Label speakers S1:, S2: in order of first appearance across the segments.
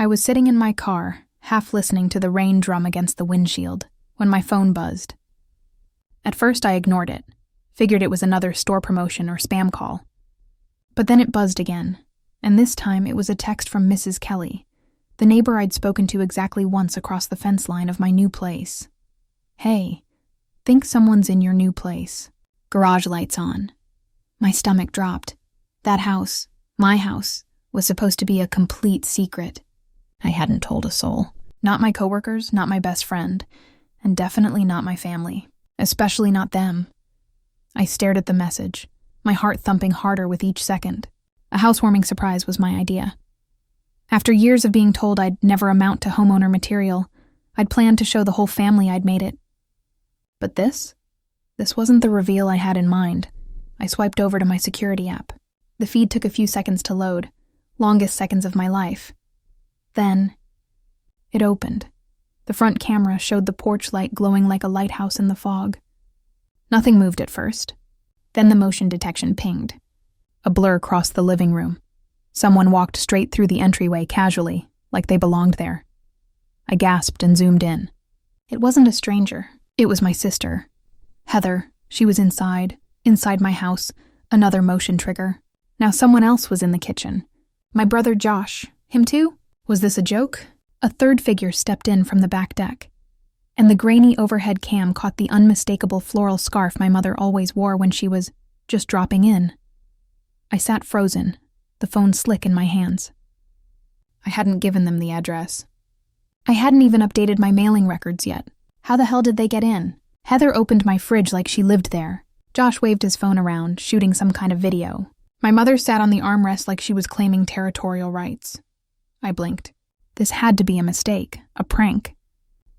S1: I was sitting in my car, half listening to the rain drum against the windshield, when my phone buzzed. At first I ignored it, figured it was another store promotion or spam call. But then it buzzed again, and this time it was a text from Mrs. Kelly, the neighbor I'd spoken to exactly once across the fence line of my new place. Hey, think someone's in your new place. Garage lights on. My stomach dropped. That house, my house, was supposed to be a complete secret. I hadn't told a soul. Not my coworkers, not my best friend, and definitely not my family. Especially not them. I stared at the message, my heart thumping harder with each second. A housewarming surprise was my idea. After years of being told I'd never amount to homeowner material, I'd planned to show the whole family I'd made it. But this wasn't the reveal I had in mind. I swiped over to my security app. The feed took a few seconds to load, longest seconds of my life. Then, it opened. The front camera showed the porch light glowing like a lighthouse in the fog. Nothing moved at first. Then the motion detection pinged. A blur crossed the living room. Someone walked straight through the entryway casually, like they belonged there. I gasped and zoomed in. It wasn't a stranger. It was my sister. Heather. She was inside my house, another motion trigger. Now someone else was in the kitchen. My brother Josh. Him too? Was this a joke? A third figure stepped in from the back deck, and the grainy overhead cam caught the unmistakable floral scarf my mother always wore when she was just dropping in. I sat frozen, the phone slick in my hands. I hadn't given them the address. I hadn't even updated my mailing records yet. How the hell did they get in? Heather opened my fridge like she lived there. Josh waved his phone around, shooting some kind of video. My mother sat on the armrest like she was claiming territorial rights. I blinked. This had to be a mistake, a prank,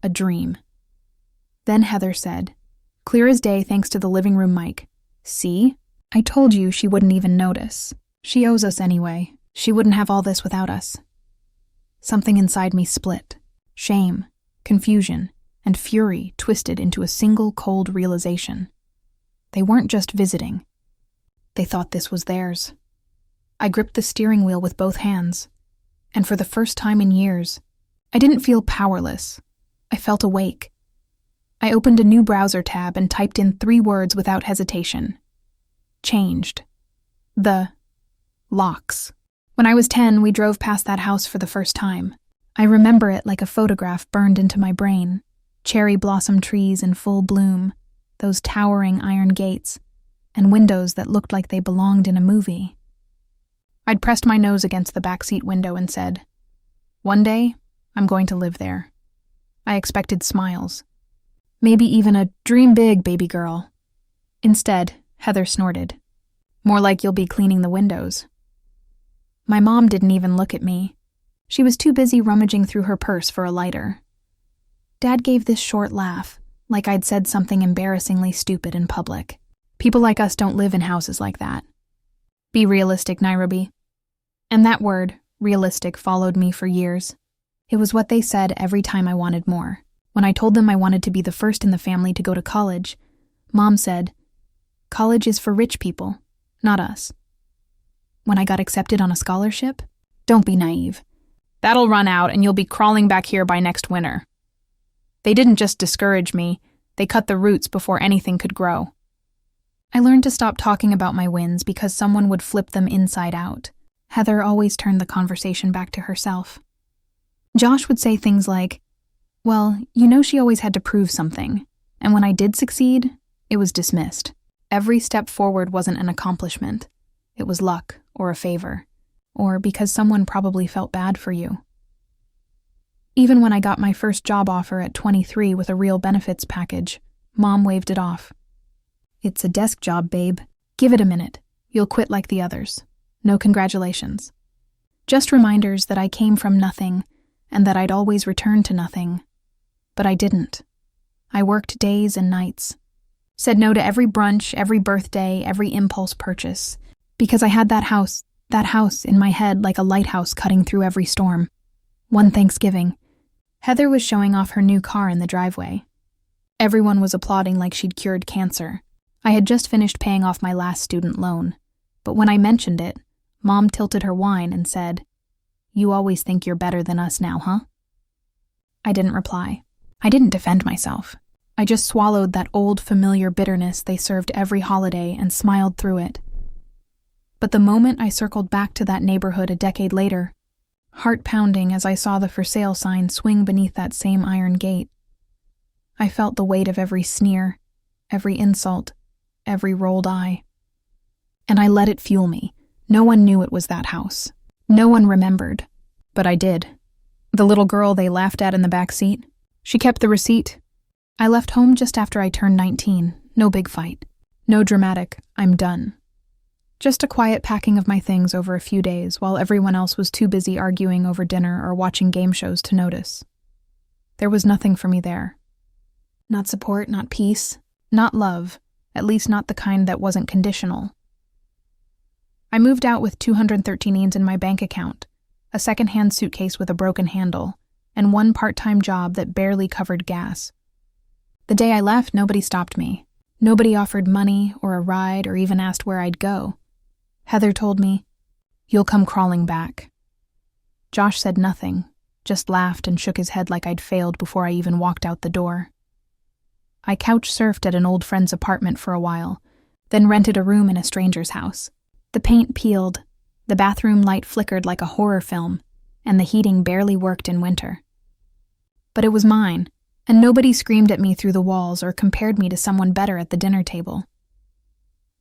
S1: a dream. Then Heather said, clear as day thanks to the living room mic, "See? I told you she wouldn't even notice. She owes us anyway. She wouldn't have all this without us." Something inside me split. Shame, confusion, and fury twisted into a single cold realization. They weren't just visiting. They thought this was theirs. I gripped the steering wheel with both hands. And for the first time in years, I didn't feel powerless. I felt awake. I opened a new browser tab and typed in 3 words without hesitation. Changed. The locks. When I was 10, we drove past that house for the first time. I remember it like a photograph burned into my brain. Cherry blossom trees in full bloom, those towering iron gates, and windows that looked like they belonged in a movie. I'd pressed my nose against the backseat window and said, "One day, I'm going to live there." I expected smiles. Maybe even a "dream big, baby girl." Instead, Heather snorted. "More like you'll be cleaning the windows." My mom didn't even look at me. She was too busy rummaging through her purse for a lighter. Dad gave this short laugh, like I'd said something embarrassingly stupid in public. People like us don't live in houses like that. Be realistic, Nairobi. And that word, realistic, followed me for years. It was what they said every time I wanted more. When I told them I wanted to be the first in the family to go to college, Mom said, "College is for rich people, not us." When I got accepted on a scholarship, "Don't be naive. That'll run out and you'll be crawling back here by next winter." They didn't just discourage me, they cut the roots before anything could grow. I learned to stop talking about my wins because someone would flip them inside out. Heather always turned the conversation back to herself. Josh would say things like, "Well, you know she always had to prove something, and when I did succeed, it was dismissed. Every step forward wasn't an accomplishment. It was luck or a favor, or because someone probably felt bad for you." Even when I got my first job offer at 23 with a real benefits package, Mom waved it off. "It's a desk job, babe. Give it a minute. You'll quit like the others. No congratulations." Just reminders that I came from nothing and that I'd always return to nothing. But I didn't. I worked days and nights. Said no to every brunch, every birthday, every impulse purchase. Because I had that house in my head like a lighthouse cutting through every storm. One Thanksgiving, Heather was showing off her new car in the driveway. Everyone was applauding like she'd cured cancer. I had just finished paying off my last student loan, but when I mentioned it, Mom tilted her wine and said, You always think you're better than us now, huh? I didn't reply. I didn't defend myself. I just swallowed that old familiar bitterness they served every holiday and smiled through it. But the moment I circled back to that neighborhood a decade later, heart pounding as I saw the for sale sign swing beneath that same iron gate, I felt the weight of every sneer, every insult, every rolled eye. And I let it fuel me. No one knew it was that house. No one remembered. But I did. The little girl they laughed at in the back seat, she kept the receipt. I left home just after I turned 19. No big fight. No dramatic, I'm done. Just a quiet packing of my things over a few days while everyone else was too busy arguing over dinner or watching game shows to notice. There was nothing for me there. Not support, not peace, not love, at least not the kind that wasn't conditional. I moved out with 213 in my bank account, a second-hand suitcase with a broken handle, and one part-time job that barely covered gas. The day I left, nobody stopped me. Nobody offered money or a ride or even asked where I'd go. Heather told me, "You'll come crawling back." Josh said nothing, just laughed and shook his head like I'd failed before I even walked out the door. I couch-surfed at an old friend's apartment for a while, then rented a room in a stranger's house. The paint peeled, the bathroom light flickered like a horror film, and the heating barely worked in winter. But it was mine, and nobody screamed at me through the walls or compared me to someone better at the dinner table.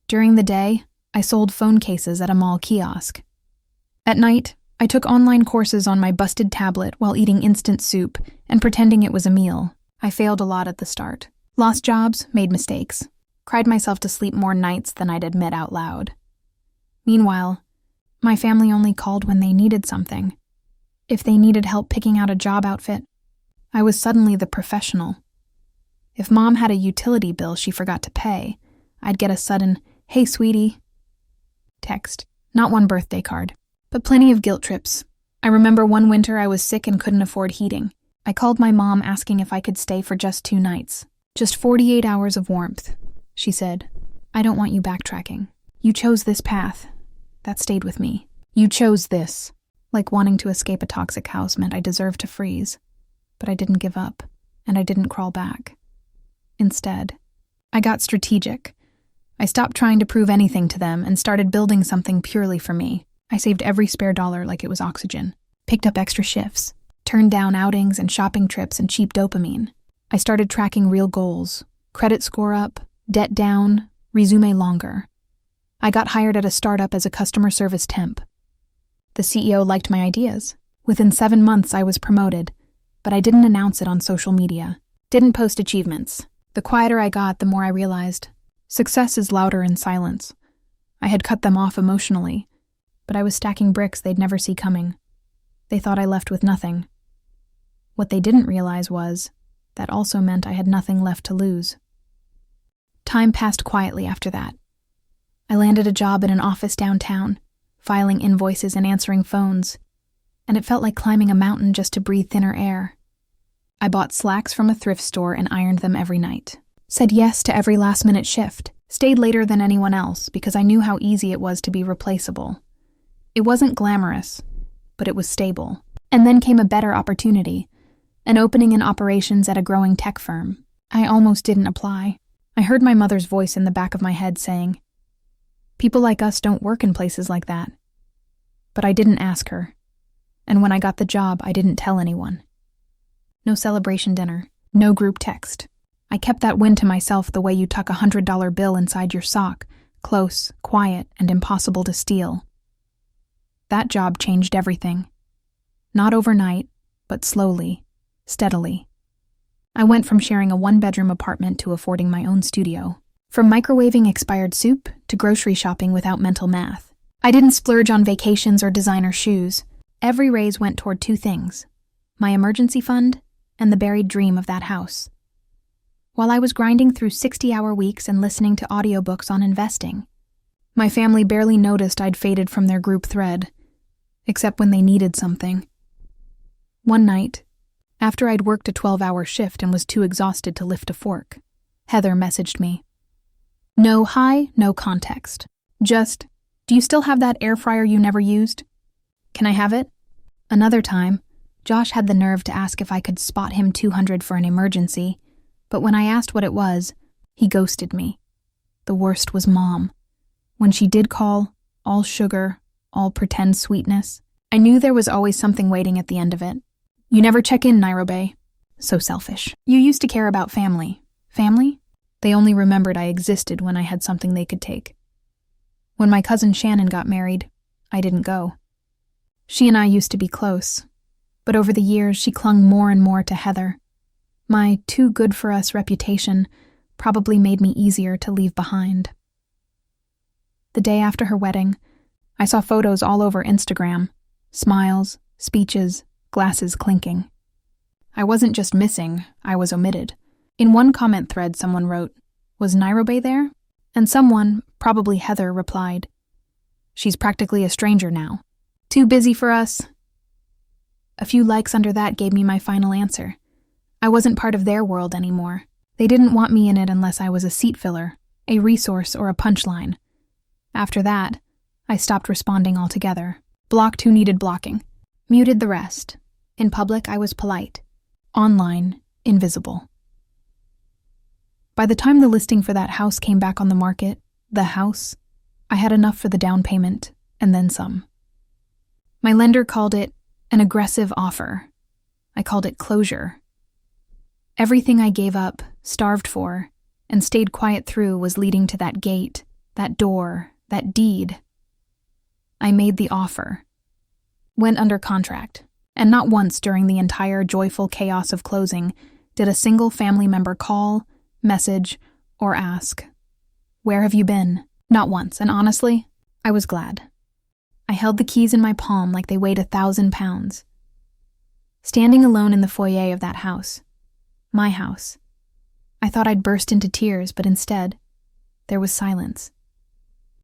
S1: During the day, I sold phone cases at a mall kiosk. At night, I took online courses on my busted tablet while eating instant soup and pretending it was a meal. I failed a lot at the start. Lost jobs, made mistakes. Cried myself to sleep more nights than I'd admit out loud. Meanwhile, my family only called when they needed something. If they needed help picking out a job outfit, I was suddenly the professional. If Mom had a utility bill she forgot to pay, I'd get a sudden, "Hey, sweetie," text. Not one birthday card, but plenty of guilt trips. I remember one winter I was sick and couldn't afford heating. I called my mom asking if I could stay for just 2 nights. Just 48 hours of warmth. She said, "I don't want you backtracking. You chose this path." That stayed with me. You chose this. Like wanting to escape a toxic house meant I deserved to freeze. But I didn't give up, and I didn't crawl back. Instead, I got strategic. I stopped trying to prove anything to them and started building something purely for me. I saved every spare dollar like it was oxygen, picked up extra shifts, turned down outings and shopping trips and cheap dopamine. I started tracking real goals, credit score up, debt down, resume longer. I got hired at a startup as a customer service temp. The CEO liked my ideas. Within 7 months, I was promoted, but I didn't announce it on social media, didn't post achievements. The quieter I got, the more I realized success is louder in silence. I had cut them off emotionally, but I was stacking bricks they'd never see coming. They thought I left with nothing. What they didn't realize was that also meant I had nothing left to lose. Time passed quietly after that. I landed a job in an office downtown, filing invoices and answering phones, and it felt like climbing a mountain just to breathe thinner air. I bought slacks from a thrift store and ironed them every night. Said yes to every last-minute shift, stayed later than anyone else because I knew how easy it was to be replaceable. It wasn't glamorous, but it was stable. And then came a better opportunity, an opening in operations at a growing tech firm. I almost didn't apply. I heard my mother's voice in the back of my head saying, "People like us don't work in places like that." But I didn't ask her. And when I got the job, I didn't tell anyone. No celebration dinner, no group text. I kept that win to myself the way you tuck a $100 bill inside your sock, close, quiet, and impossible to steal. That job changed everything. Not overnight, but slowly, steadily. I went from sharing a 1-bedroom apartment to affording my own studio. From microwaving expired soup to grocery shopping without mental math. I didn't splurge on vacations or designer shoes. Every raise went toward 2 things: my emergency fund and the buried dream of that house. While I was grinding through 60-hour weeks and listening to audiobooks on investing, my family barely noticed I'd faded from their group thread, except when they needed something. One night, after I'd worked a 12-hour shift and was too exhausted to lift a fork, Heather messaged me. No hi, no context. Just, "Do you still have that air fryer you never used? Can I have it? Another time, Josh had the nerve to ask if I could spot him 200 for an emergency, but when I asked what it was, he ghosted me. The worst was Mom. When she did call, all sugar, all pretend sweetness, I knew there was always something waiting at the end of it. You never check in, Nairobi. So selfish. You used to care about family. Family? They only remembered I existed when I had something they could take. When my cousin Shannon got married, I didn't go. She and I used to be close, but over the years she clung more and more to Heather. My too-good-for-us reputation probably made me easier to leave behind. The day after her wedding, I saw photos all over Instagram. Smiles, speeches, glasses clinking. I wasn't just missing, I was omitted. In one comment thread someone wrote, "Was Nairobi there?" And someone, probably Heather, replied, "She's practically a stranger now. Too busy for us." A few likes under that gave me my final answer. I wasn't part of their world anymore. They didn't want me in it unless I was a seat filler, a resource, or a punchline. After that, I stopped responding altogether. Blocked who needed blocking. Muted the rest. In public, I was polite. Online, invisible. By the time the listing for that house came back on the market, the house, I had enough for the down payment, and then some. My lender called it an aggressive offer. I called it closure. Everything I gave up, starved for, and stayed quiet through was leading to that gate, that door, that deed. I made the offer. Went under contract, and not once during the entire joyful chaos of closing did a single family member call, message, or ask, "Where have you been?" Not once, and honestly, I was glad. I held the keys in my palm like they weighed 1,000 pounds. Standing alone in the foyer of that house, my house, I thought I'd burst into tears, but instead, there was silence.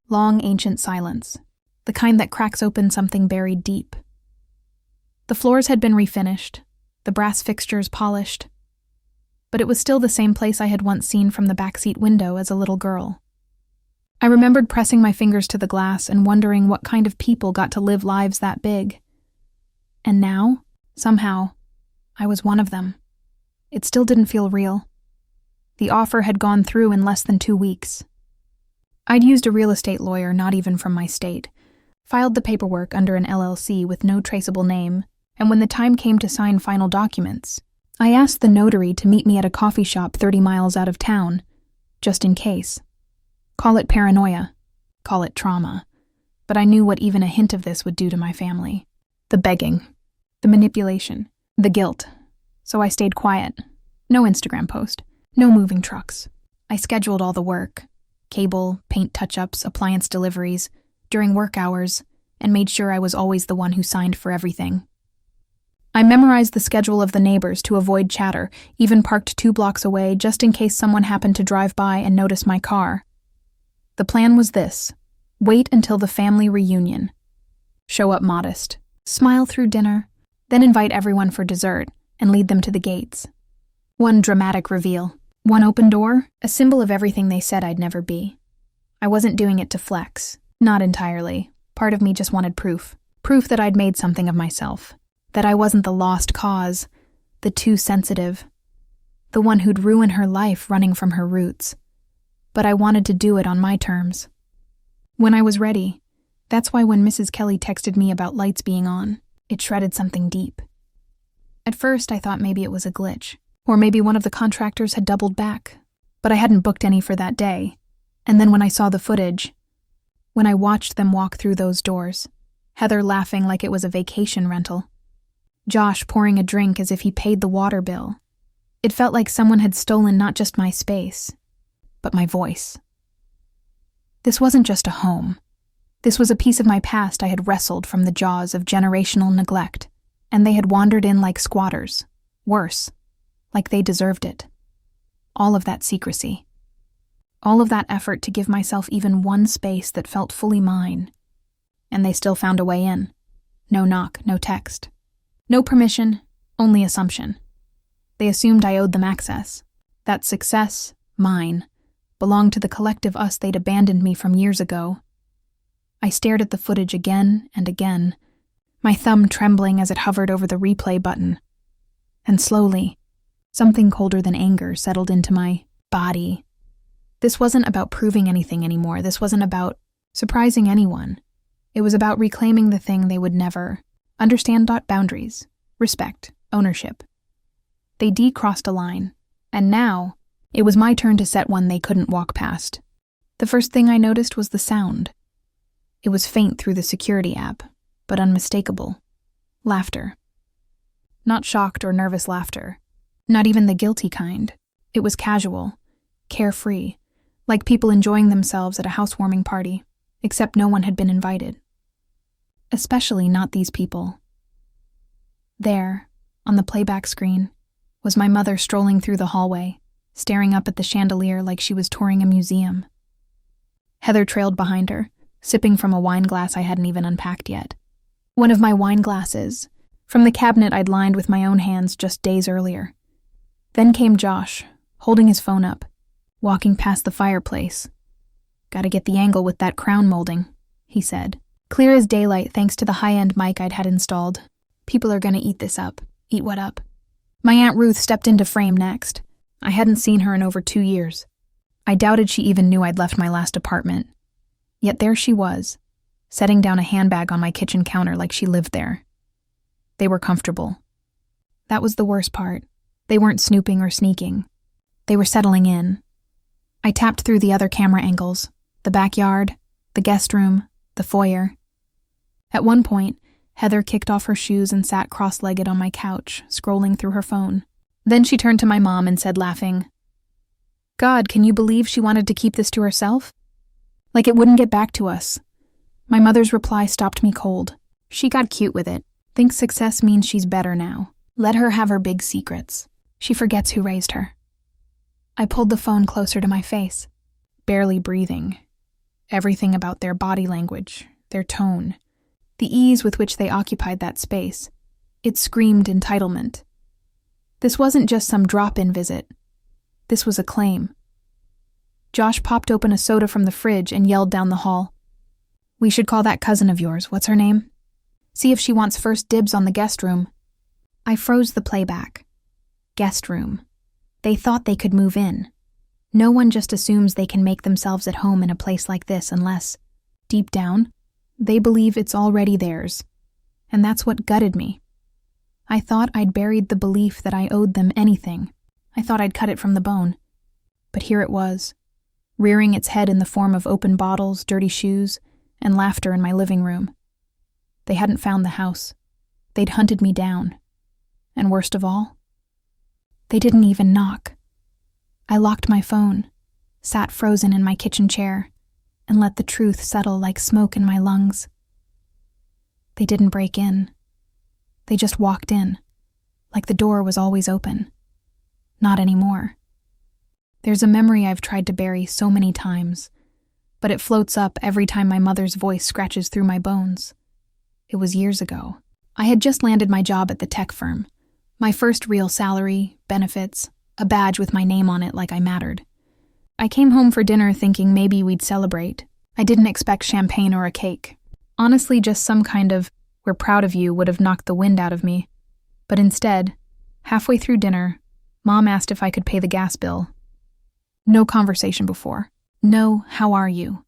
S1: Long, ancient silence, the kind that cracks open something buried deep. The floors had been refinished, the brass fixtures polished, but it was still the same place I had once seen from the backseat window as a little girl. I remembered pressing my fingers to the glass and wondering what kind of people got to live lives that big. And now, somehow, I was one of them. It still didn't feel real. The offer had gone through in less than 2 weeks. I'd used a real estate lawyer not even from my state, filed the paperwork under an LLC with no traceable name, and when the time came to sign final documents, I asked the notary to meet me at a coffee shop 30 miles out of town, just in case. Call it paranoia, call it trauma, but I knew what even a hint of this would do to my family. The begging, the manipulation, the guilt. So I stayed quiet. No Instagram post, no moving trucks. I scheduled all the work, cable, paint touch-ups, appliance deliveries, during work hours, and made sure I was always the one who signed for everything. I memorized the schedule of the neighbors to avoid chatter, even parked 2 blocks away just in case someone happened to drive by and notice my car. The plan was this: wait until the family reunion. Show up modest, smile through dinner, then invite everyone for dessert and lead them to the gates. One dramatic reveal, one open door, a symbol of everything they said I'd never be. I wasn't doing it to flex. Not entirely. Part of me just wanted proof. Proof that I'd made something of myself. That I wasn't the lost cause, the too sensitive, the one who'd ruin her life running from her roots. But I wanted to do it on my terms. When I was ready, that's why when Mrs. Kelly texted me about lights being on, it shredded something deep. At first, I thought maybe it was a glitch, or maybe one of the contractors had doubled back, but I hadn't booked any for that day. And then when I saw the footage, when I watched them walk through those doors, Heather laughing like it was a vacation rental, Josh pouring a drink as if he paid the water bill, it felt like someone had stolen not just my space, but my voice. This wasn't just a home. This was a piece of my past I had wrestled from the jaws of generational neglect, and they had wandered in like squatters, worse, like they deserved it. All of that secrecy. All of that effort to give myself even one space that felt fully mine. And they still found a way in. No knock, no text. No permission, only assumption. They assumed I owed them access. That success, mine, belonged to the collective us they'd abandoned me from years ago. I stared at the footage again and again, my thumb trembling as it hovered over the replay button. And slowly, something colder than anger settled into my body. This wasn't about proving anything anymore. This wasn't about surprising anyone. It was about reclaiming the thing they would never understand. Boundaries, respect, ownership. They decrossed a line, and now it was my turn to set one they couldn't walk past. The first thing I noticed was the sound. It was faint through the security app, but unmistakable. Laughter. Not shocked or nervous laughter. Not even the guilty kind. It was casual, carefree, like people enjoying themselves at a housewarming party, except no one had been invited. Especially not these people. There, on the playback screen, was my mother strolling through the hallway, staring up at the chandelier like she was touring a museum. Heather trailed behind her, sipping from a wine glass I hadn't even unpacked yet. One of my wine glasses, from the cabinet I'd lined with my own hands just days earlier. Then came Josh, holding his phone up, walking past the fireplace. "Gotta get the angle with that crown molding," he said. Clear as daylight thanks to the high-end mic I'd had installed. People are gonna eat this up. Eat what up? My Aunt Ruth stepped into frame next. I hadn't seen her in over 2 years. I doubted she even knew I'd left my last apartment. Yet there she was, setting down a handbag on my kitchen counter like she lived there. They were comfortable. That was the worst part. They weren't snooping or sneaking. They were settling in. I tapped through the other camera angles, the backyard, the guest room, the foyer. At one point, Heather kicked off her shoes and sat cross-legged on my couch, scrolling through her phone. Then she turned to my mom and said, laughing, "God, can you believe she wanted to keep this to herself? Like it wouldn't get back to us." My mother's reply stopped me cold. She got cute with it. Thinks success means she's better now. Let her have her big secrets. She forgets who raised her. I pulled the phone closer to my face, barely breathing. Everything about their body language, their tone, the ease with which they occupied that space. It screamed entitlement. This wasn't just some drop-in visit. This was a claim. Josh popped open a soda from the fridge and yelled down the hall, "We should call that cousin of yours, what's her name? See if she wants first dibs on the guest room." I froze the playback. Guest room. They thought they could move in. No one just assumes they can make themselves at home in a place like this unless, deep down, they believe it's already theirs. And that's what gutted me. I thought I'd buried the belief that I owed them anything. I thought I'd cut it from the bone. But here it was, rearing its head in the form of open bottles, dirty shoes, and laughter in my living room. They hadn't found the house. They'd hunted me down. And worst of all, they didn't even knock. I locked my phone, sat frozen in my kitchen chair, and let the truth settle like smoke in my lungs. They didn't break in. They just walked in, like the door was always open. Not anymore. There's a memory I've tried to bury so many times, but it floats up every time my mother's voice scratches through my bones. It was years ago. I had just landed my job at the tech firm. My first real salary, benefits, a badge with my name on it like I mattered. I came home for dinner thinking maybe we'd celebrate. I didn't expect champagne or a cake. Honestly, just some kind of, "we're proud of you" would have knocked the wind out of me. But instead, halfway through dinner, Mom asked if I could pay the gas bill. No conversation before. No, "how are you?"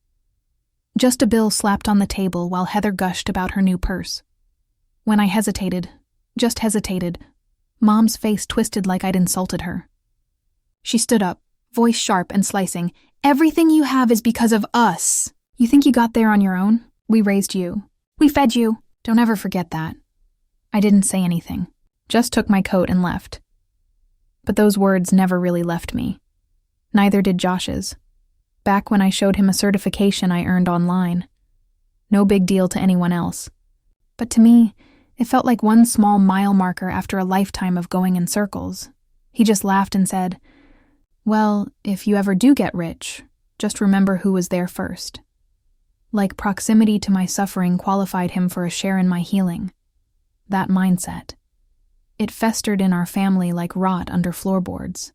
S1: Just a bill slapped on the table while Heather gushed about her new purse. When I hesitated, just hesitated, Mom's face twisted like I'd insulted her. She stood up, voice sharp and slicing. "Everything you have is because of us. You think you got there on your own? We raised you. We fed you. Don't ever forget that." I didn't say anything, just took my coat and left. But those words never really left me. Neither did Josh's. Back when I showed him a certification I earned online. No big deal to anyone else. But to me, it felt like one small mile marker after a lifetime of going in circles. He just laughed and said, "Well, if you ever do get rich, just remember who was there first." Like proximity to my suffering qualified him for a share in my healing. That mindset. It festered in our family like rot under floorboards.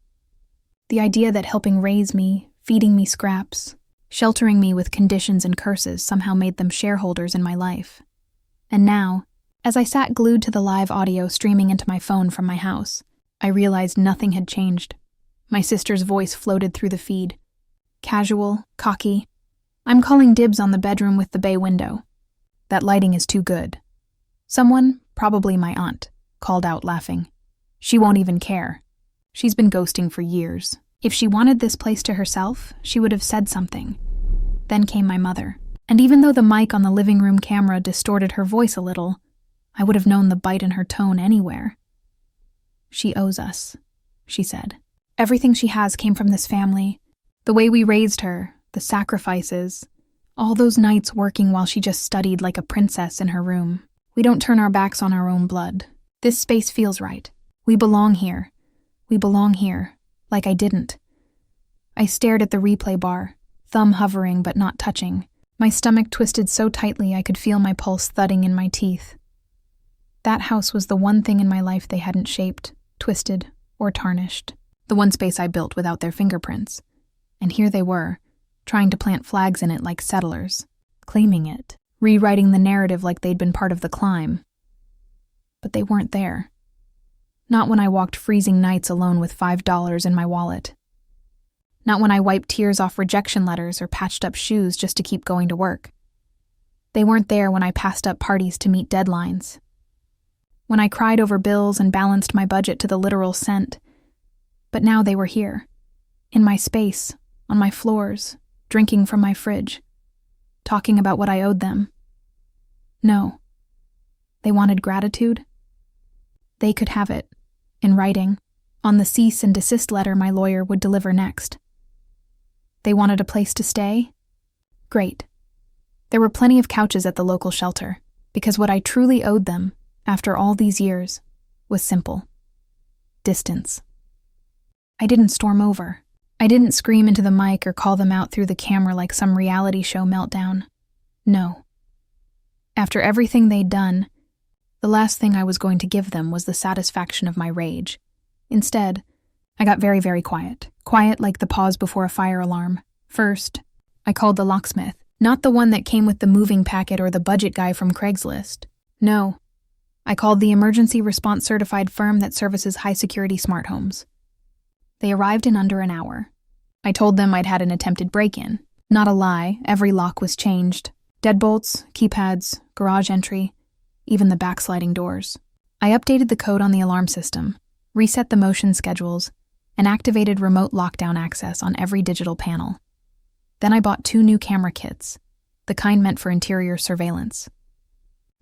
S1: The idea that helping raise me, feeding me scraps, sheltering me with conditions and curses somehow made them shareholders in my life. And now, As I sat glued to the live audio streaming into my phone from my house, I realized nothing had changed. My sister's voice floated through the feed. Casual, cocky. I'm calling dibs on the bedroom with the bay window. That lighting is too good. Someone, probably my aunt, called out laughing. She won't even care. She's been ghosting for years. If she wanted this place to herself, she would have said something. Then came my mother. And even though the mic on the living room camera distorted her voice a little, I would have known the bite in her tone anywhere. She owes us, she said. Everything she has came from this family. The way we raised her, the sacrifices, all those nights working while she just studied like a princess in her room. We don't turn our backs on our own blood. This space feels right. We belong here. We belong here, like I didn't. I stared at the replay bar, thumb hovering but not touching. My stomach twisted so tightly I could feel my pulse thudding in my teeth. That house was the one thing in my life they hadn't shaped, twisted, or tarnished. The one space I built without their fingerprints. And here they were, trying to plant flags in it like settlers, claiming it, rewriting the narrative like they'd been part of the climb. But they weren't there. Not when I walked freezing nights alone with $5 in my wallet. Not when I wiped tears off rejection letters or patched up shoes just to keep going to work. They weren't there when I passed up parties to meet deadlines. When I cried over bills and balanced my budget to the literal cent. But now they were here, in my space, on my floors, drinking from my fridge, talking about what I owed them. No. They wanted gratitude. They could have it, in writing, on the cease and desist letter my lawyer would deliver next. They wanted a place to stay? Great. There were plenty of couches at the local shelter, because what I truly owed them, after all these years, was simple. Distance. I didn't storm over. I didn't scream into the mic or call them out through the camera like some reality show meltdown. No. After everything they'd done, the last thing I was going to give them was the satisfaction of my rage. Instead, I got very, very quiet. Quiet like the pause before a fire alarm. First, I called the locksmith. Not the one that came with the moving packet or the budget guy from Craigslist. No. I called the emergency response certified firm that services high-security smart homes. They arrived in under an hour. I told them I'd had an attempted break-in. Not a lie, every lock was changed. Deadbolts, keypads, garage entry, even the backsliding doors. I updated the code on the alarm system, reset the motion schedules, and activated remote lockdown access on every digital panel. Then I bought 2 new camera kits, the kind meant for interior surveillance.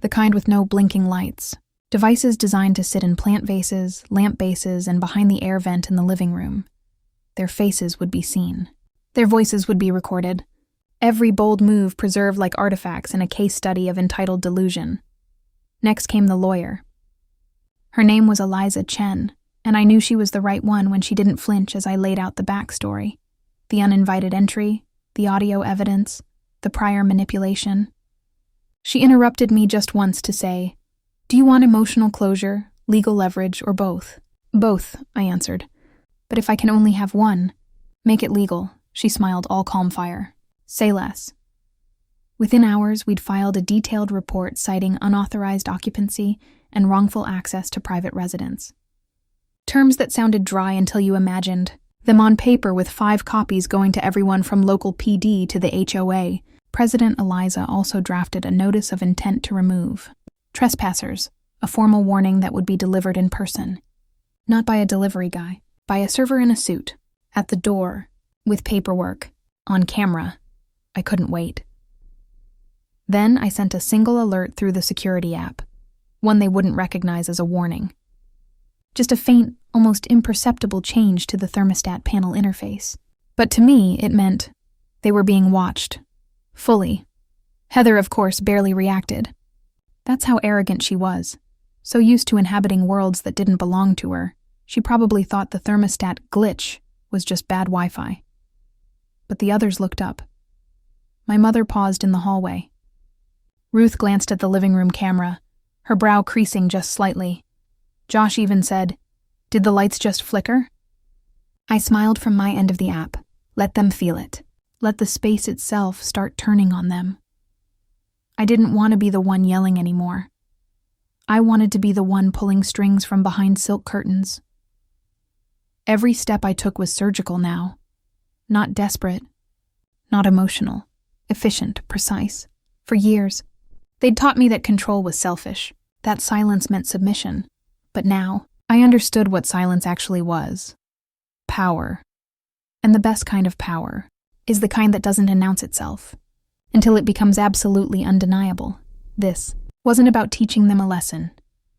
S1: The kind with no blinking lights. Devices designed to sit in plant vases, lamp bases, and behind the air vent in the living room. Their faces would be seen. Their voices would be recorded. Every bold move preserved like artifacts in a case study of entitled delusion. Next came the lawyer. Her name was Eliza Chen, and I knew she was the right one when she didn't flinch as I laid out the backstory. The uninvited entry, the audio evidence, the prior manipulation. She interrupted me just once to say, "Do you want emotional closure, legal leverage, or both?" "Both," I answered. "But if I can only have one, make it legal," she smiled, all calm fire. "Say less." Within hours, we'd filed a detailed report citing unauthorized occupancy and wrongful access to private residence. Terms that sounded dry until you imagined them on paper with 5 copies going to everyone from local PD to the HOA. President Eliza also drafted a notice of intent to remove trespassers, a formal warning that would be delivered in person. Not by a delivery guy, by a server in a suit, at the door, with paperwork, on camera. I couldn't wait. Then I sent a single alert through the security app, one they wouldn't recognize as a warning. Just a faint, almost imperceptible change to the thermostat panel interface. But to me, it meant they were being watched. Fully. Heather, of course, barely reacted. That's how arrogant she was. So used to inhabiting worlds that didn't belong to her, she probably thought the thermostat glitch was just bad Wi-Fi. But the others looked up. My mother paused in the hallway. Ruth glanced at the living room camera, her brow creasing just slightly. Josh even said, "Did the lights just flicker?" I smiled from my end of the app. Let them feel it. Let the space itself start turning on them. I didn't want to be the one yelling anymore. I wanted to be the one pulling strings from behind silk curtains. Every step I took was surgical now. Not desperate, not emotional, efficient, precise. For years, they'd taught me that control was selfish, that silence meant submission. But now, I understood what silence actually was. Power. And the best kind of power is the kind that doesn't announce itself until it becomes absolutely undeniable. This wasn't about teaching them a lesson.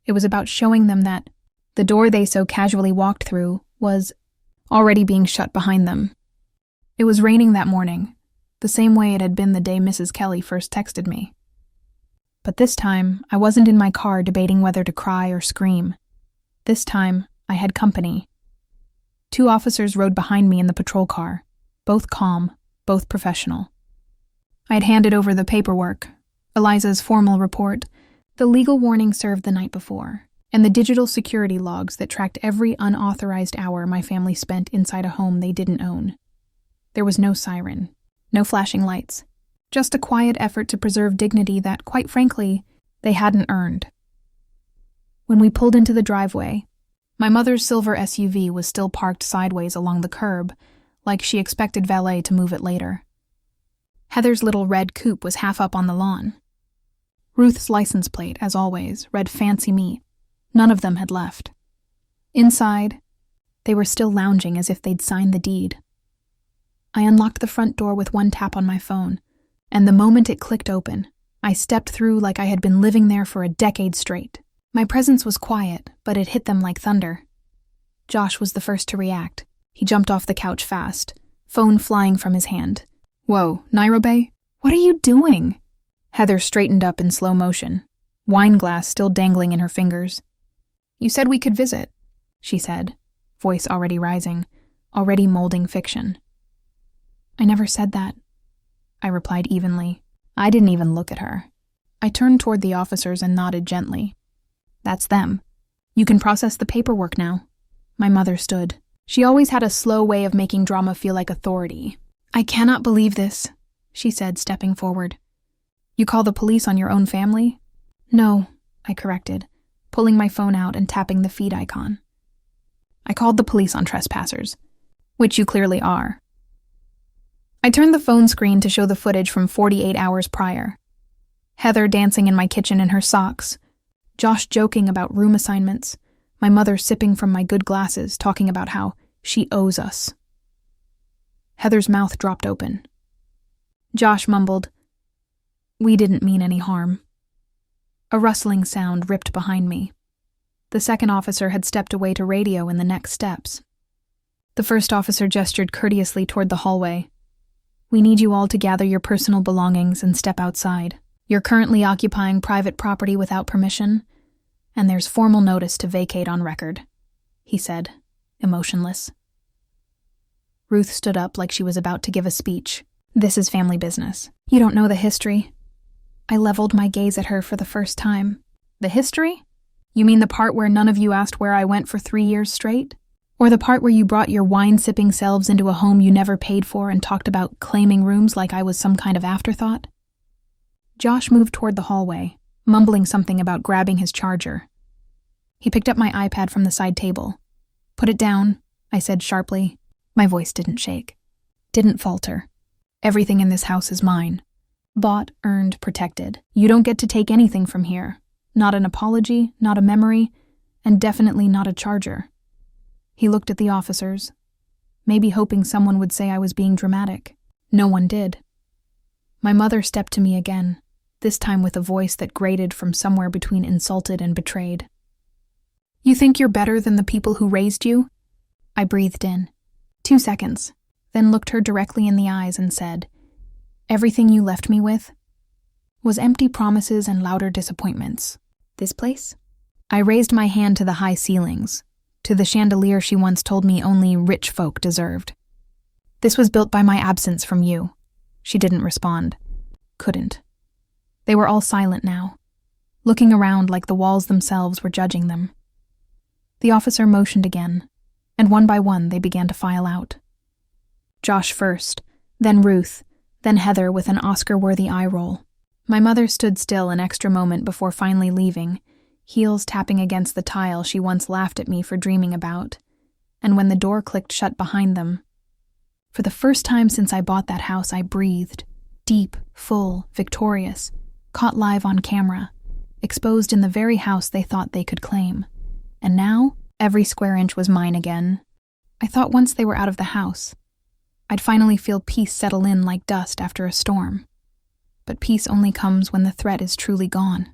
S1: It was about showing them that the door they so casually walked through was already being shut behind them. It was raining that morning, the same way it had been the day Mrs. Kelly first texted me. But this time, I wasn't in my car debating whether to cry or scream. This time, I had company. 2 officers rode behind me in the patrol car, both calm, both professional. I had handed over the paperwork, Eliza's formal report, the legal warning served the night before, and the digital security logs that tracked every unauthorized hour my family spent inside a home they didn't own. There was no siren, no flashing lights, just a quiet effort to preserve dignity that, quite frankly, they hadn't earned. When we pulled into the driveway, my mother's silver SUV was still parked sideways along the curb, like she expected valet to move it later. Heather's little red coupe was half up on the lawn. Ruth's license plate, as always, read fancy meat. None of them had left. Inside, they were still lounging as if they'd signed the deed. I unlocked the front door with one tap on my phone, and the moment it clicked open, I stepped through like I had been living there for a decade straight. My presence was quiet, but it hit them like thunder. Josh was the first to react. He jumped off the couch fast, phone flying from his hand. "Whoa, Nairobi? What are you doing?" Heather straightened up in slow motion, wine glass still dangling in her fingers. "You said we could visit," she said, voice already rising, already molding fiction. "I never said that," I replied evenly. I didn't even look at her. I turned toward the officers and nodded gently. "That's them. You can process the paperwork now." My mother stood. She always had a slow way of making drama feel like authority. "I cannot believe this," she said, stepping forward. "You call the police on your own family?" "No," I corrected, pulling my phone out and tapping the feed icon. "I called the police on trespassers, which you clearly are." I turned the phone screen to show the footage from 48 hours prior. Heather dancing in my kitchen in her socks, Josh joking about room assignments, my mother sipping from my good glasses, talking about how she owes us. Heather's mouth dropped open. Josh mumbled, "We didn't mean any harm." A rustling sound ripped behind me. The second officer had stepped away to radio in the next steps. The first officer gestured courteously toward the hallway. "We need you all to gather your personal belongings and step outside. You're currently occupying private property without permission, and there's formal notice to vacate on record," he said, emotionless. Ruth stood up like she was about to give a speech. "This is family business. You don't know the history." I leveled my gaze at her for the first time. "The history? You mean the part where none of you asked where I went for 3 years straight? Or the part where you brought your wine-sipping selves into a home you never paid for and talked about claiming rooms like I was some kind of afterthought?" Josh moved toward the hallway, mumbling something about grabbing his charger. He picked up my iPad from the side table. "Put it down," I said sharply. My voice didn't shake, didn't falter. "Everything in this house is mine. Bought, earned, protected. You don't get to take anything from here. Not an apology, not a memory, and definitely not a charger." He looked at the officers, maybe hoping someone would say I was being dramatic. No one did. My mother stepped to me again, this time with a voice that grated from somewhere between insulted and betrayed. "You think you're better than the people who raised you?" I breathed in. 2 seconds, then looked her directly in the eyes and said, "Everything you left me with was empty promises and louder disappointments. This place?" I raised my hand to the high ceilings, to the chandelier she once told me only rich folk deserved. "This was built by my absence from you." She didn't respond. Couldn't. They were all silent now, looking around like the walls themselves were judging them. The officer motioned again, and one by one they began to file out. Josh first, then Ruth, then Heather with an Oscar-worthy eye roll. My mother stood still an extra moment before finally leaving, heels tapping against the tile she once laughed at me for dreaming about, and when the door clicked shut behind them. For the first time since I bought that house, I breathed, deep, full, victorious, caught live on camera, exposed in the very house they thought they could claim. And now, every square inch was mine again. I thought once they were out of the house, I'd finally feel peace settle in like dust after a storm. But peace only comes when the threat is truly gone.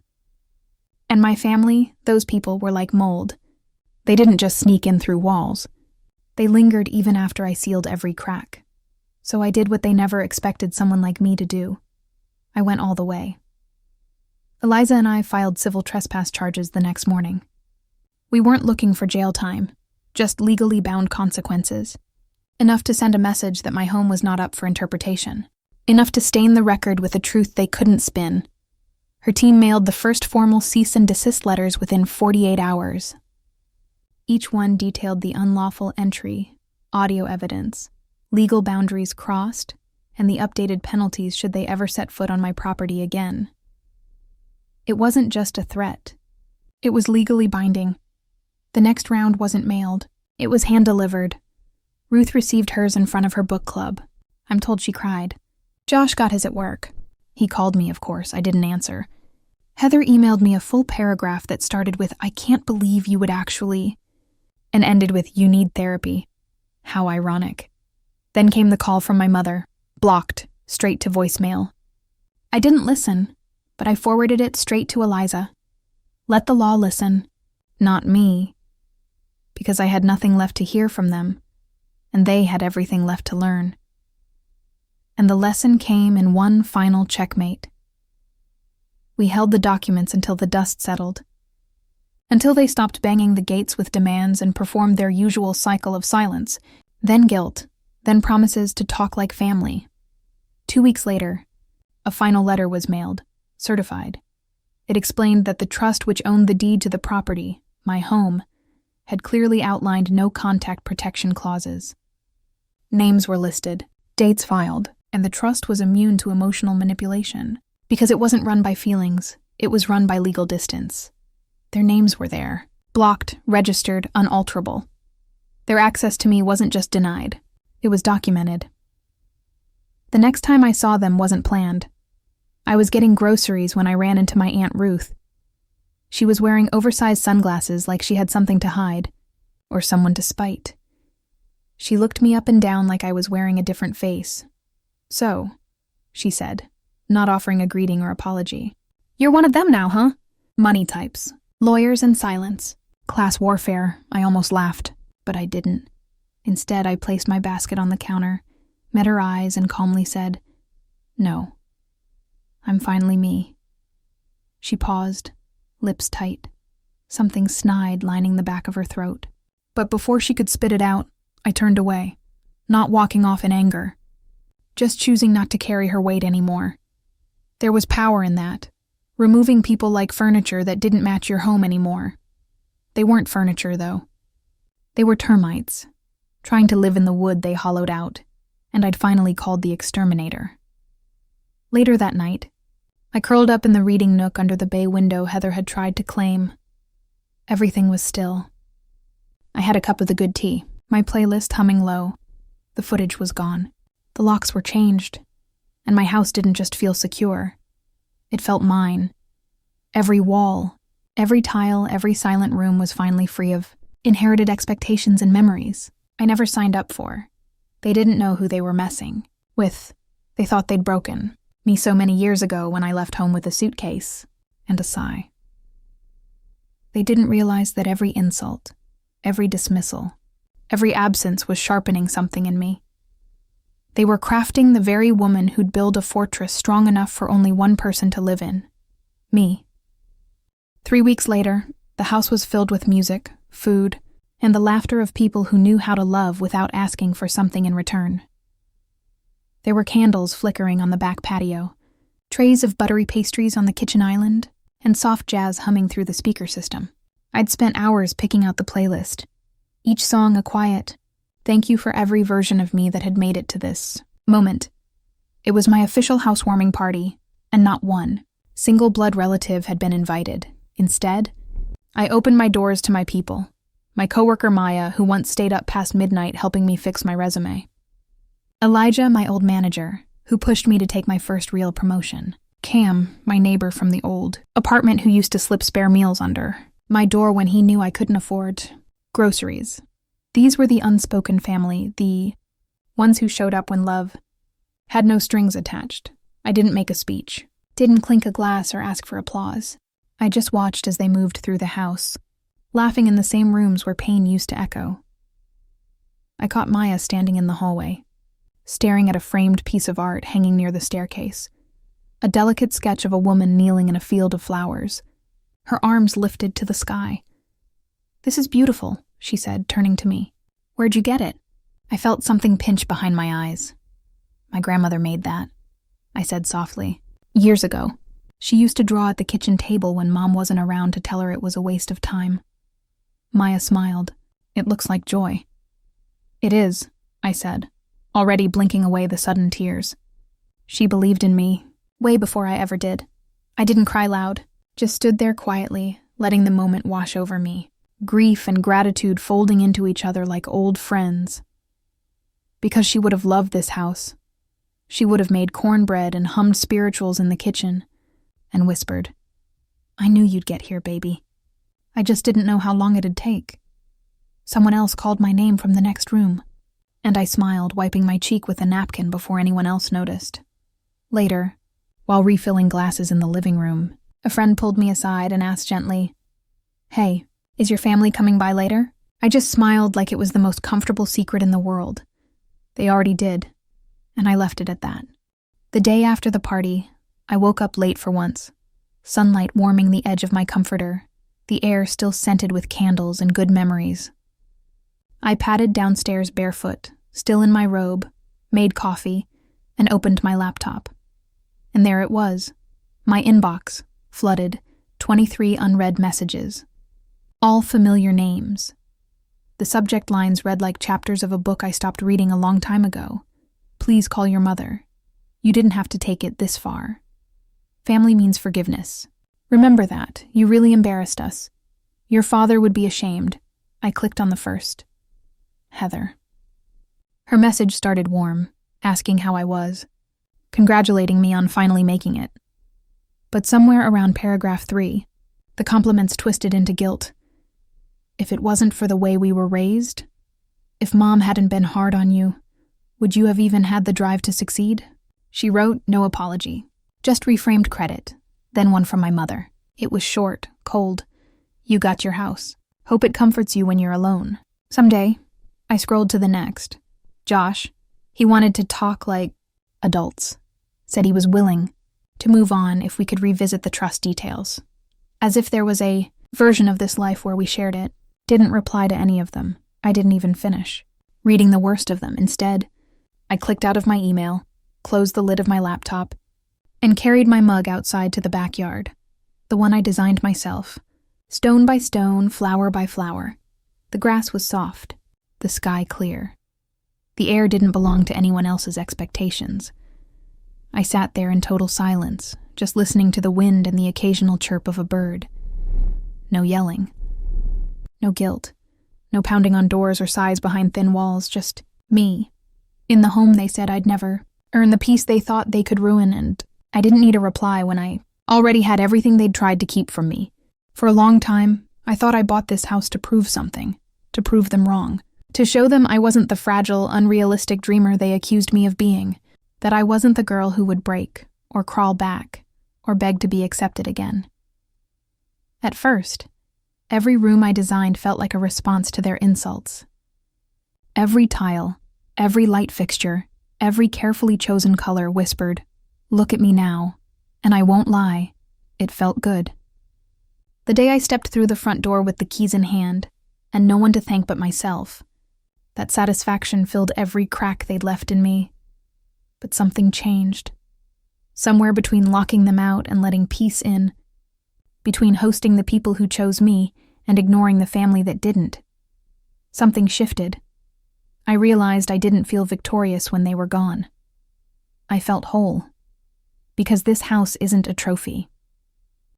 S1: And my family, those people were like mold. They didn't just sneak in through walls. They lingered even after I sealed every crack. So I did what they never expected someone like me to do. I went all the way. Eliza and I filed civil trespass charges the next morning. We weren't looking for jail time, just legally bound consequences. Enough to send a message that my home was not up for interpretation. Enough to stain the record with a truth they couldn't spin. Her team mailed the first formal cease and desist letters within 48 hours. Each one detailed the unlawful entry, audio evidence, legal boundaries crossed, and the updated penalties should they ever set foot on my property again. It wasn't just a threat. It was legally binding. The next round wasn't mailed. It was hand-delivered. Ruth received hers in front of her book club. I'm told she cried. Josh got his at work. He called me, of course. I didn't answer. Heather emailed me a full paragraph that started with, "I can't believe you would actually," and ended with, "You need therapy." How ironic. Then came the call from my mother, blocked, straight to voicemail. I didn't listen, but I forwarded it straight to Eliza. Let the law listen, not me. Because I had nothing left to hear from them, and they had everything left to learn. And the lesson came in one final checkmate. We held the documents until the dust settled. Until they stopped banging the gates with demands and performed their usual cycle of silence, then guilt, then promises to talk like family. 2 weeks later, a final letter was mailed, certified. It explained that the trust which owned the deed to the property, my home, had clearly outlined no contact protection clauses. Names were listed, dates filed, and the trust was immune to emotional manipulation. Because it wasn't run by feelings, it was run by legal distance. Their names were there, blocked, registered, unalterable. Their access to me wasn't just denied, it was documented. The next time I saw them wasn't planned. I was getting groceries when I ran into my Aunt Ruth. She was wearing oversized sunglasses like she had something to hide, or someone to spite. She looked me up and down like I was wearing a different face. "So," she said, not offering a greeting or apology. "You're one of them now, huh?" Money types, lawyers and silence. Class warfare, I almost laughed, but I didn't. Instead, I placed my basket on the counter, met her eyes, and calmly said, "No, I'm finally me." She paused, lips tight, something snide lining the back of her throat. But before she could spit it out, I turned away, not walking off in anger, just choosing not to carry her weight anymore. There was power in that, removing people like furniture that didn't match your home anymore. They weren't furniture, though. They were termites, trying to live in the wood they hollowed out, and I'd finally called the exterminator. Later that night, I curled up in the reading nook under the bay window Heather had tried to claim. Everything was still. I had a cup of the good tea, my playlist humming low. The footage was gone. The locks were changed, and my house didn't just feel secure. It felt mine. Every wall, every tile, every silent room was finally free of inherited expectations and memories I never signed up for. They didn't know who they were messing with. They thought they'd broken me so many years ago when I left home with a suitcase and a sigh. They didn't realize that every insult, every dismissal, every absence was sharpening something in me. They were crafting the very woman who'd build a fortress strong enough for only one person to live in. Me. 3 weeks later, the house was filled with music, food, and the laughter of people who knew how to love without asking for something in return. There were candles flickering on the back patio, trays of buttery pastries on the kitchen island, and soft jazz humming through the speaker system. I'd spent hours picking out the playlist, each song a quiet thank you for every version of me that had made it to this moment. It was my official housewarming party, and not one single blood relative had been invited. Instead, I opened my doors to my people. My coworker Maya, who once stayed up past midnight helping me fix my resume. Elijah, my old manager, who pushed me to take my first real promotion. Cam, my neighbor from the old apartment who used to slip spare meals under my door when he knew I couldn't afford groceries. These were the unspoken family, the ones who showed up when love had no strings attached. I didn't make a speech, didn't clink a glass or ask for applause. I just watched as they moved through the house, laughing in the same rooms where pain used to echo. I caught Maya standing in the hallway, staring at a framed piece of art hanging near the staircase, a delicate sketch of a woman kneeling in a field of flowers, her arms lifted to the sky. "This is beautiful," she said, turning to me. "Where'd you get it?" I felt something pinch behind my eyes. "My grandmother made that," I said softly. "Years ago. She used to draw at the kitchen table when Mom wasn't around to tell her it was a waste of time." Maya smiled. "It looks like joy." "It is," I said, already blinking away the sudden tears. She believed in me, way before I ever did. I didn't cry loud, just stood there quietly, letting the moment wash over me, grief and gratitude folding into each other like old friends. Because she would have loved this house. She would have made cornbread and hummed spirituals in the kitchen, and whispered, "I knew you'd get here, baby. I just didn't know how long it'd take." Someone else called my name from the next room, and I smiled, wiping my cheek with a napkin before anyone else noticed. Later, while refilling glasses in the living room, a friend pulled me aside and asked gently, "Hey, is your family coming by later?" I just smiled like it was the most comfortable secret in the world. They already did, and I left it at that. The day after the party, I woke up late for once, sunlight warming the edge of my comforter, the air still scented with candles and good memories. I padded downstairs barefoot, still in my robe, made coffee, and opened my laptop. And there it was, my inbox, flooded, 23 unread messages. All familiar names. The subject lines read like chapters of a book I stopped reading a long time ago. "Please call your mother. You didn't have to take it this far. Family means forgiveness. Remember that. You really embarrassed us. Your father would be ashamed." I clicked on the first. Heather. Her message started warm, asking how I was, congratulating me on finally making it. But somewhere around paragraph 3, the compliments twisted into guilt. "If it wasn't for the way we were raised, if Mom hadn't been hard on you, would you have even had the drive to succeed?" She wrote no apology, just reframed credit, then one from my mother. It was short, cold. "You got your house. Hope it comforts you when you're alone. Someday." I scrolled to the next. Josh, he wanted to talk like adults. Said he was willing to move on if we could revisit the trust details. As if there was a version of this life where we shared it. Didn't reply to any of them. I didn't even finish reading the worst of them. Instead, I clicked out of my email, closed the lid of my laptop, and carried my mug outside to the backyard, the one I designed myself, stone by stone, flower by flower. The grass was soft, the sky clear. The air didn't belong to anyone else's expectations. I sat there in total silence, just listening to the wind and the occasional chirp of a bird. No yelling. No guilt. No pounding on doors or sighs behind thin walls, just me. In the home they said I'd never earn the peace they thought they could ruin, and I didn't need a reply when I already had everything they'd tried to keep from me. For a long time, I thought I bought this house to prove something, to prove them wrong, to show them I wasn't the fragile, unrealistic dreamer they accused me of being, that I wasn't the girl who would break, or crawl back, or beg to be accepted again. At first, every room I designed felt like a response to their insults. Every tile, every light fixture, every carefully chosen color whispered, "Look at me now," and I won't lie, it felt good. The day I stepped through the front door with the keys in hand, and no one to thank but myself, that satisfaction filled every crack they'd left in me. But something changed. Somewhere between locking them out and letting peace in, between hosting the people who chose me and ignoring the family that didn't. Something shifted. I realized I didn't feel victorious when they were gone. I felt whole. Because this house isn't a trophy.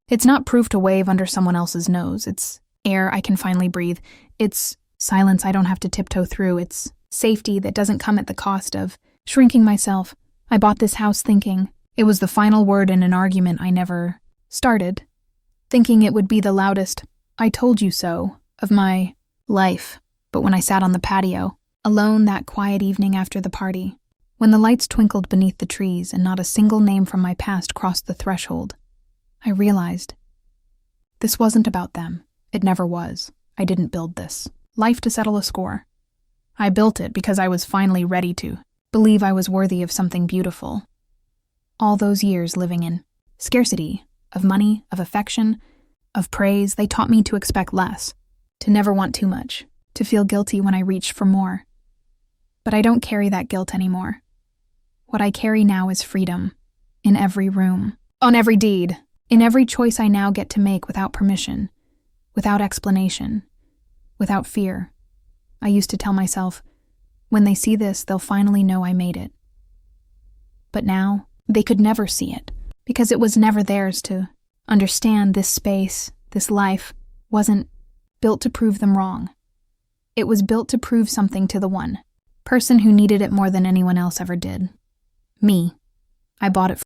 S1: It's not proof to wave under someone else's nose. It's Air I can finally breathe. It's silence I don't have to tiptoe through. It's safety that doesn't come at the cost of shrinking myself. I bought this house thinking it was the final word in an argument I never started, thinking it would be the loudest "I told you so" of my life. But when I sat on the patio, alone that quiet evening after the party, when the lights twinkled beneath the trees and not a single name from my past crossed the threshold, I realized this wasn't about them. It never was. I didn't build this life to settle a score. I built it because I was finally ready to believe I was worthy of something beautiful. All those years living in scarcity, of money, of affection, of praise, they taught me to expect less, to never want too much, to feel guilty when I reached for more. But I don't carry that guilt anymore. What I carry now is freedom. In every room, on every deed, in every choice I now get to make without permission, without explanation, without fear. I used to tell myself, when they see this, they'll finally know I made it. But now, they could never see it, because it was never theirs to understand this space, this life, wasn't built to prove them wrong. It was built to prove something to the one person who needed it more than anyone else ever did. Me. I bought it